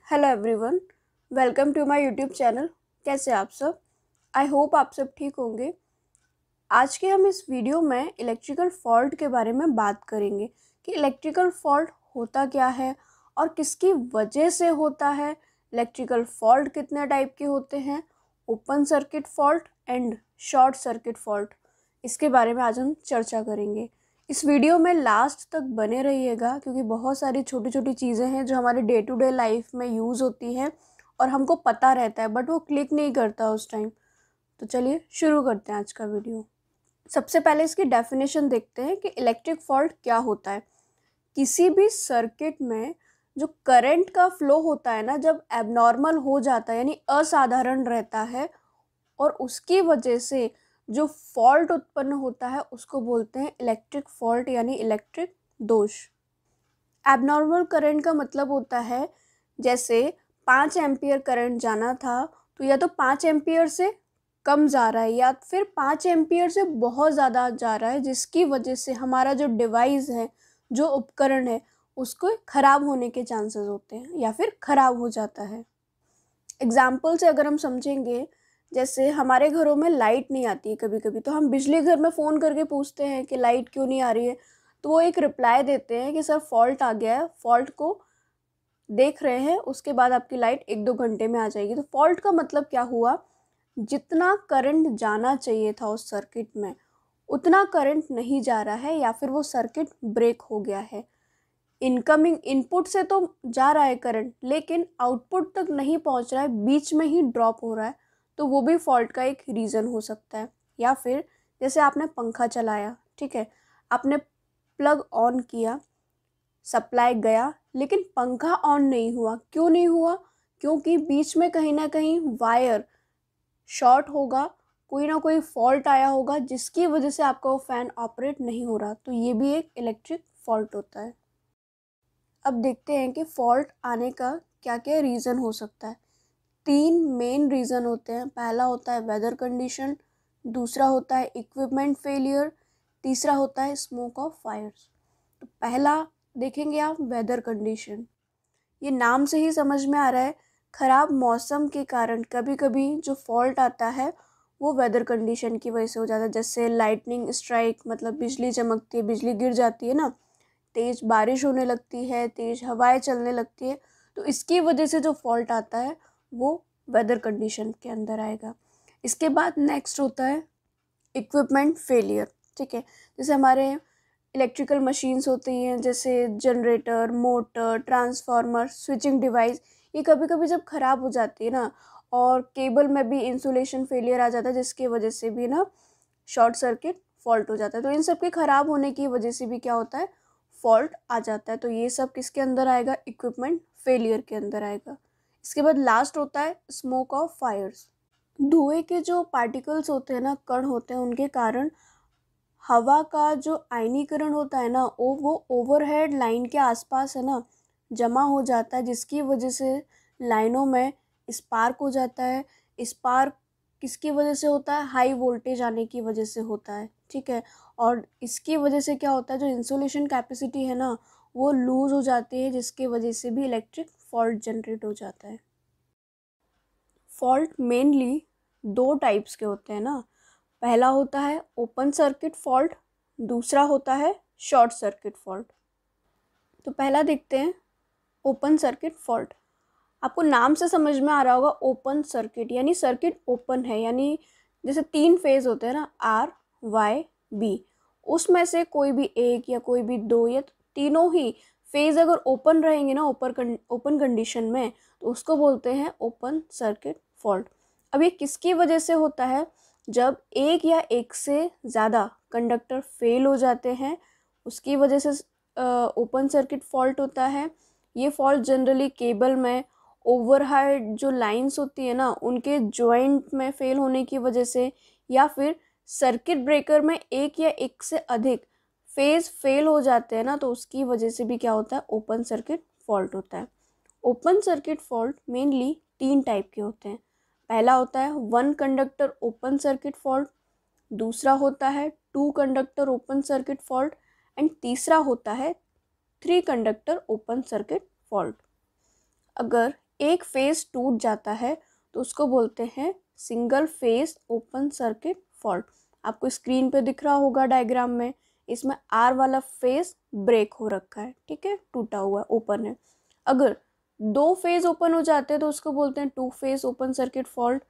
Hello everyone, welcome to my YouTube channel. कैसे आप सब? आई होप आप सब ठीक होंगे। आज के हम इस वीडियो में इलेक्ट्रिकल फॉल्ट के बारे में बात करेंगे कि इलेक्ट्रिकल फॉल्ट होता क्या है और किसकी वजह से होता है। इलेक्ट्रिकल फॉल्ट कितने टाइप के होते हैं, open circuit fault and short circuit fault, इसके बारे में आज हम चर्चा करेंगे। इस वीडियो में लास्ट तक बने रहिएगा क्योंकि बहुत सारी छोटी छोटी चीज़ें हैं जो हमारे डे टू डे लाइफ में यूज़ होती हैं और हमको पता रहता है बट वो क्लिक नहीं करता उस टाइम। तो चलिए शुरू करते हैं आज का वीडियो। सबसे पहले इसकी डेफिनेशन देखते हैं कि इलेक्ट्रिक फॉल्ट क्या होता है। किसी भी सर्किट में जो करंट का फ्लो होता है ना, जब एबनॉर्मल हो जाता है यानी असाधारण रहता है और उसकी वजह से जो फॉल्ट उत्पन्न होता है उसको बोलते हैं इलेक्ट्रिक फॉल्ट यानी इलेक्ट्रिक दोष। एबनॉर्मल करंट का मतलब होता है जैसे 5 एम्पियर करंट जाना था तो या तो 5 एम्पियर से कम जा रहा है या फिर 5 एम्पियर से बहुत ज़्यादा जा रहा है, जिसकी वजह से हमारा जो डिवाइस है, जो उपकरण है, उसको ख़राब होने के चांसेस होते हैं या फिर ख़राब हो जाता है। एग्जाम्पल से अगर हम समझेंगे, जैसे हमारे घरों में लाइट नहीं आती है कभी कभी, तो हम बिजली घर में फ़ोन करके पूछते हैं कि लाइट क्यों नहीं आ रही है, तो वो एक रिप्लाई देते हैं कि सर फॉल्ट आ गया है, फॉल्ट को देख रहे हैं, उसके बाद आपकी लाइट 1-2 घंटे में आ जाएगी। तो फॉल्ट का मतलब क्या हुआ, जितना करंट जाना चाहिए था उस सर्किट में उतना करंट नहीं जा रहा है या फिर वो सर्किट ब्रेक हो गया है। इनकमिंग इनपुट से तो जा रहा है करंट लेकिन आउटपुट तक नहीं पहुंच रहा है, बीच में ही ड्रॉप हो रहा है, तो वो भी फॉल्ट का एक रीज़न हो सकता है। या फिर जैसे आपने पंखा चलाया, ठीक है, आपने प्लग ऑन किया, सप्लाई गया, लेकिन पंखा ऑन नहीं हुआ। क्यों नहीं हुआ? क्योंकि बीच में कहीं ना कहीं वायर शॉर्ट होगा, कोई ना कोई फॉल्ट आया होगा जिसकी वजह से आपका वो फ़ैन ऑपरेट नहीं हो रहा। तो ये भी एक इलेक्ट्रिक फॉल्ट होता है। अब देखते हैं कि फॉल्ट आने का क्या क्या रीज़न हो सकता है। 3 मेन रीज़न होते हैं। पहला होता है वेदर कंडीशन, दूसरा होता है इक्विपमेंट फेलियर, तीसरा होता है स्मोक ऑफ फायर्स। तो पहला देखेंगे आप, वेदर कंडीशन। ये नाम से ही समझ में आ रहा है, ख़राब मौसम के कारण कभी कभी जो फॉल्ट आता है वो वेदर कंडीशन की वजह से हो जाता है। जैसे लाइटनिंग स्ट्राइक, मतलब बिजली चमकती है, बिजली गिर जाती है ना, तेज़ बारिश होने लगती है, तेज़ हवाएं चलने लगती है, तो इसकी वजह से जो फॉल्ट आता है वो वेदर कंडीशन के अंदर आएगा। इसके बाद नेक्स्ट होता है इक्विपमेंट फेलियर। ठीक है, जैसे हमारे इलेक्ट्रिकल मशीन्स होती हैं, जैसे generator, motor, transformer, switching device, ये कभी कभी जब ख़राब हो जाती है ना, और केबल में भी इंसुलेशन फेलियर आ जाता है जिसकी वजह से भी ना शॉर्ट सर्किट फॉल्ट हो जाता है। तो इन सब के ख़राब होने की वजह से भी क्या होता है, फॉल्ट आ जाता है। तो ये सब किसके अंदर आएगा, इक्विपमेंट फेलियर के अंदर आएगा। इसके बाद लास्ट होता है स्मोक ऑफ फायर्स। धुएं के जो पार्टिकल्स होते हैं ना, कण होते हैं, उनके कारण हवा का जो आयनीकरण होता है ना, वो ओवरहेड लाइन के आसपास है ना जमा हो जाता है, जिसकी वजह से लाइनों में स्पार्क हो जाता है। स्पार्क किसकी वजह से होता है, हाई वोल्टेज आने की वजह से होता है। ठीक है, और इसकी वजह से क्या होता है, जो इंसुलेशन कैपेसिटी है ना वो लूज़ हो जाती है, जिसकी वजह से भी इलेक्ट्रिक फॉल्ट जनरेट हो जाता है। फॉल्ट मेनली 2 टाइप्स के होते हैं ना। पहला होता है ओपन सर्किट फॉल्ट, दूसरा होता है शॉर्ट सर्किट फॉल्ट। तो पहला देखते हैं ओपन सर्किट फॉल्ट। आपको नाम से समझ में आ रहा होगा, ओपन सर्किट यानी सर्किट ओपन है, यानी जैसे 3 फेज होते हैं ना, आर वाई बी, उसमें से कोई भी एक या कोई भी 2 या तीनों ही फेज अगर ओपन रहेंगे ना, ओपन कंडीशन में, तो उसको बोलते हैं ओपन सर्किट फॉल्ट। अब ये किसकी वजह से होता है, जब एक या एक से ज़्यादा कंडक्टर फेल हो जाते हैं उसकी वजह से ओपन सर्किट फॉल्ट होता है। ये फॉल्ट जनरली केबल में ओवरहेड जो लाइंस होती है ना उनके जॉइंट में फेल होने की वजह से, या फिर सर्किट ब्रेकर में एक या एक से अधिक फेज फेल हो जाते हैं ना, तो उसकी वजह से भी क्या होता है, ओपन सर्किट फॉल्ट होता है। Open circuit fault mainly 3 type के होते हैं। पहला होता है 1 कंडक्टर ओपन सर्किट फॉल्ट, दूसरा होता है 2 conductor open circuit fault and तीसरा होता है 3 कंडक्टर ओपन सर्किट फॉल्ट। अगर एक फेज टूट जाता है तो उसको बोलते हैं single phase open circuit fault. आपको स्क्रीन पे दिख रहा होगा डायग्राम में, इसमें आर वाला फेज ब्रेक हो रखा है, ठीक है, टूटा हुआ है, ओपन है। अगर दो फेज ओपन हो जाते हैं तो उसको बोलते हैं two phase open circuit fault.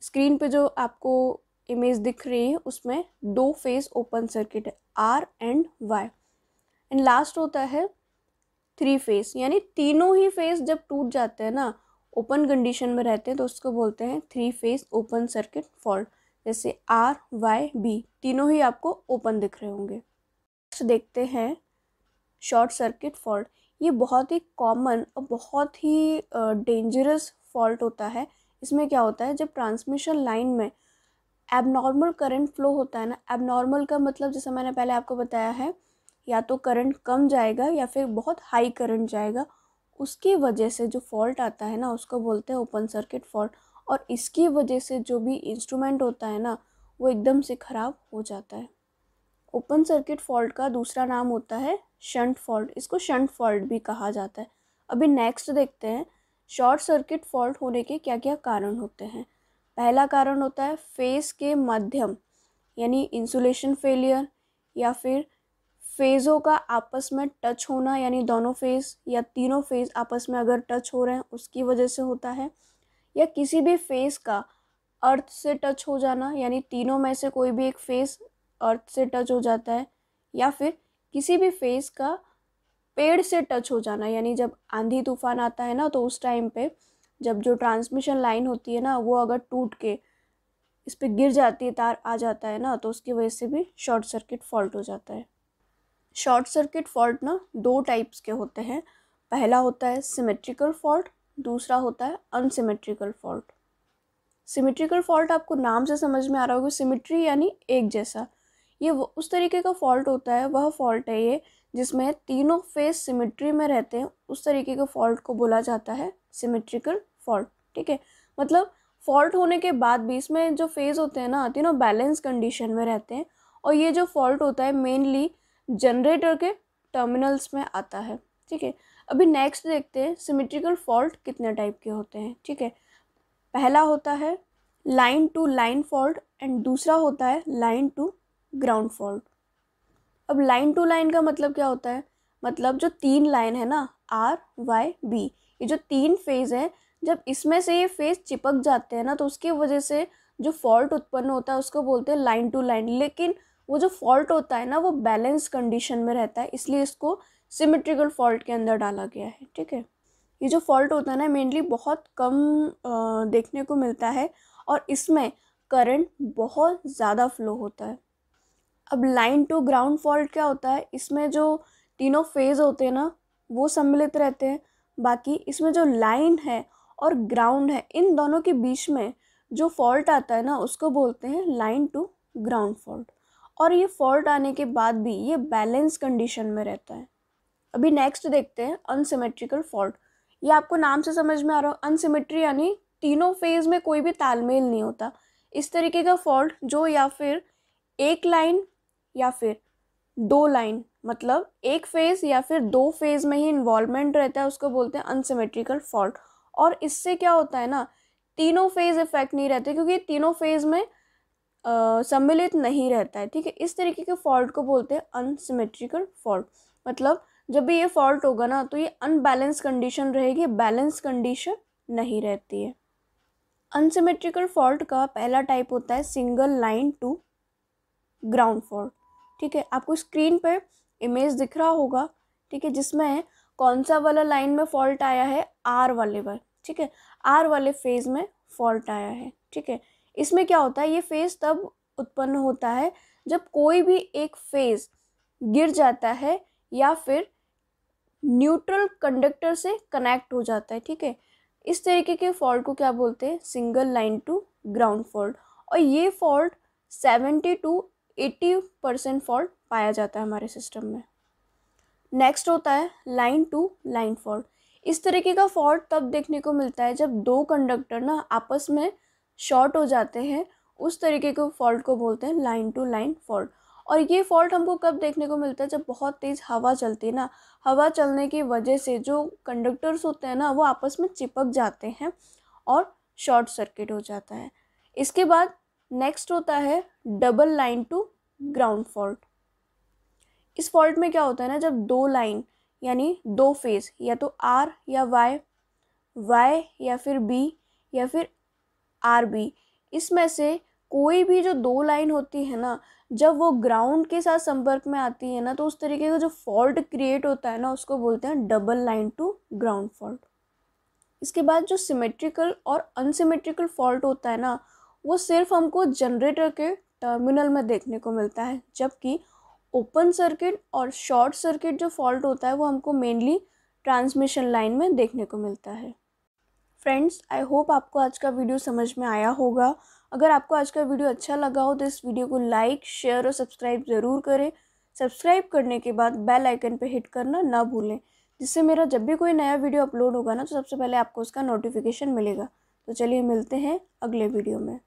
Screen पे जो आपको इमेज दिख रही है उसमें दो फेज ओपन सर्किट है, R and Y. And last होता है थ्री फेज, यानी तीनों ही फेज जब टूट जाते हैं ना, ओपन कंडीशन में रहते हैं, तो उसको बोलते हैं three phase open circuit fault. जैसे आर वाई बी तीनों ही आपको ओपन दिख रहे होंगे। नेक्स्ट देखते हैं शॉर्ट सर्किट फॉल्ट। ये बहुत ही कॉमन और बहुत ही डेंजरस फॉल्ट होता है। इसमें क्या होता है, जब ट्रांसमिशन लाइन में एबनॉर्मल करंट फ्लो होता है ना, एबनॉर्मल का मतलब जैसा मैंने पहले आपको बताया है, या तो करंट कम जाएगा या फिर बहुत हाई करंट जाएगा, उसकी वजह से जो फॉल्ट आता है ना उसको बोलते हैं ओपन सर्किट फॉल्ट। और इसकी वजह से जो भी इंस्ट्रूमेंट होता है ना वो एकदम से ख़राब हो जाता है। ओपन सर्किट फॉल्ट का दूसरा नाम होता है शंट फॉल्ट, इसको शंट फॉल्ट भी कहा जाता है। अभी नेक्स्ट देखते हैं शॉर्ट सर्किट फॉल्ट होने के क्या क्या कारण होते हैं। पहला कारण होता है फेज के माध्यम, यानी इंसुलेशन फेलियर, या फिर फेज़ों का आपस में टच होना, यानी दोनों फेज़ या तीनों फेज़ आपस में अगर टच हो रहे हैं उसकी वजह से होता है। या किसी भी फेज़ का अर्थ से टच हो जाना, यानी तीनों में से कोई भी एक फेज़ अर्थ से टच हो जाता है। या फिर किसी भी फेज़ का पेड़ से टच हो जाना, यानी जब आंधी तूफान आता है ना तो उस टाइम पे जब जो ट्रांसमिशन लाइन होती है ना वो अगर टूट के इस पर गिर जाती है, तार आ जाता है ना, तो उसकी वजह से भी शॉर्ट सर्किट फॉल्ट हो जाता है। शॉर्ट सर्किट फॉल्ट ना दो टाइप्स के होते हैं। पहला होता है सिमेट्रिकल फॉल्ट, दूसरा होता है अनसिमेट्रिकल फॉल्ट। सिमेट्रिकल फॉल्ट आपको नाम से समझ में आ रहा होगा, सिमेट्री यानी एक जैसा। ये उस तरीके का फॉल्ट होता है, वह फॉल्ट है ये जिसमें तीनों फेस सिमेट्री में रहते हैं, उस तरीके के फॉल्ट को बोला जाता है सिमेट्रिकल फॉल्ट, ठीक है। मतलब फॉल्ट होने के बाद भी इसमें जो फेज होते हैं ना तीनों बैलेंस कंडीशन में रहते हैं। और ये जो फॉल्ट होता है मेनली जनरेटर के टर्मिनल्स में आता है, ठीक है। अभी नेक्स्ट देखते हैं सिमेट्रिकल फॉल्ट कितने टाइप के होते हैं, ठीक है। पहला होता है line to line fault and दूसरा होता है लाइन टू ग्राउंड फॉल्ट। अब लाइन टू लाइन का मतलब क्या होता है, मतलब जो तीन लाइन है ना आर वाई बी, ये जो तीन फेज है, जब इसमें से ये फेज चिपक जाते हैं ना तो उसकी वजह से जो फॉल्ट उत्पन्न होता है उसको बोलते हैं लाइन टू लाइन। लेकिन वो जो फॉल्ट होता है ना वो बैलेंस कंडीशन में रहता है, इसलिए इसको सिमेट्रिकल फॉल्ट के अंदर डाला गया है, ठीक है। ये जो फॉल्ट होता है ना मेनली बहुत कम देखने को मिलता है और इसमें करंट बहुत ज़्यादा फ्लो होता है। अब लाइन टू ग्राउंड फॉल्ट क्या होता है, इसमें जो तीनों फेज होते हैं ना वो सम्मिलित रहते हैं। बाकी इसमें जो लाइन है और ग्राउंड है इन दोनों के बीच में जो फॉल्ट आता है ना उसको बोलते हैं लाइन टू ग्राउंड फॉल्ट। और ये फॉल्ट आने के बाद भी ये बैलेंस कंडीशन में रहता है। अभी नेक्स्ट देखते हैं अनसिमेट्रिकल फॉल्ट। ये आपको नाम से समझ में आ रहा हो, अनसिमेट्री यानी तीनों फेज में कोई भी तालमेल नहीं होता। इस तरीके का फॉल्ट जो या फिर एक लाइन या फिर दो लाइन, मतलब एक फेज या फिर दो फेज में ही इन्वॉल्वमेंट रहता है, उसको बोलते हैं अनसिमेट्रिकल फॉल्ट। और इससे क्या होता है ना तीनों फेज इफेक्ट नहीं रहते क्योंकि तीनों फेज में सम्मिलित नहीं रहता है, ठीक है। इस तरीके के फॉल्ट को बोलते हैं अनसिमेट्रिकल फॉल्ट। मतलब जब भी ये फॉल्ट होगा ना तो ये अनबैलेंस कंडीशन रहेगी, बैलेंस कंडीशन नहीं रहती है। अनसिमेट्रिकल फॉल्ट का पहला टाइप होता है single line to ground fault, ठीक है। आपको स्क्रीन पे इमेज दिख रहा होगा, ठीक है, जिसमें कौन सा वाला लाइन में फॉल्ट आया है, आर वाले पर, ठीक है, आर वाले फेज में फॉल्ट आया है, ठीक है। इसमें क्या होता है, ये फेज तब उत्पन्न होता है जब कोई भी एक फेज गिर जाता है या फिर न्यूट्रल कंडक्टर से कनेक्ट हो जाता है, ठीक है। इस तरीके के फॉल्ट को क्या बोलते हैं, single line to ground fault. और ये फॉल्ट 70 to 80% फॉल्ट पाया जाता है हमारे सिस्टम में। नेक्स्ट होता है लाइन टू लाइन फॉल्ट। इस तरीके का फॉल्ट तब देखने को मिलता है जब दो कंडक्टर ना आपस में शॉर्ट हो जाते हैं, उस तरीके के फॉल्ट को बोलते हैं लाइन टू लाइन फॉल्ट। और ये फॉल्ट हमको कब देखने को मिलता है, जब बहुत तेज़ हवा चलती है ना, हवा चलने की वजह से जो कंडक्टर्स होते हैं ना वो आपस में चिपक जाते हैं और शॉर्ट सर्किट हो जाता है। इसके बाद नेक्स्ट होता है double line to ground fault. इस फॉल्ट में क्या होता है ना, जब दो लाइन यानी दो फेस, या तो आर या वाई या फिर बी या फिर आर बी, इसमें से कोई भी जो दो लाइन होती है ना, जब वो ग्राउंड के साथ संपर्क में आती है ना, तो उस तरीके का जो फॉल्ट क्रिएट होता है ना उसको बोलते हैं double line to ground fault. इसके बाद जो सिमेट्रिकल और अनसिमेट्रिकल फॉल्ट होता है ना, वो सिर्फ हमको जनरेटर के टर्मिनल में देखने को मिलता है, जबकि ओपन सर्किट और शॉर्ट सर्किट जो फॉल्ट होता है वो हमको मेनली ट्रांसमिशन लाइन में देखने को मिलता है। फ्रेंड्स, आई होप आपको आज का वीडियो समझ में आया होगा। अगर आपको आज का वीडियो अच्छा लगा हो तो इस वीडियो को लाइक, शेयर और सब्सक्राइब ज़रूर करें। सब्सक्राइब करने के बाद बेल आइकन पर हिट करना ना भूलें, जिससे मेरा जब भी कोई नया वीडियो अपलोड होगा ना तो सबसे पहले आपको उसका नोटिफिकेशन मिलेगा। तो चलिए मिलते हैं अगले वीडियो में।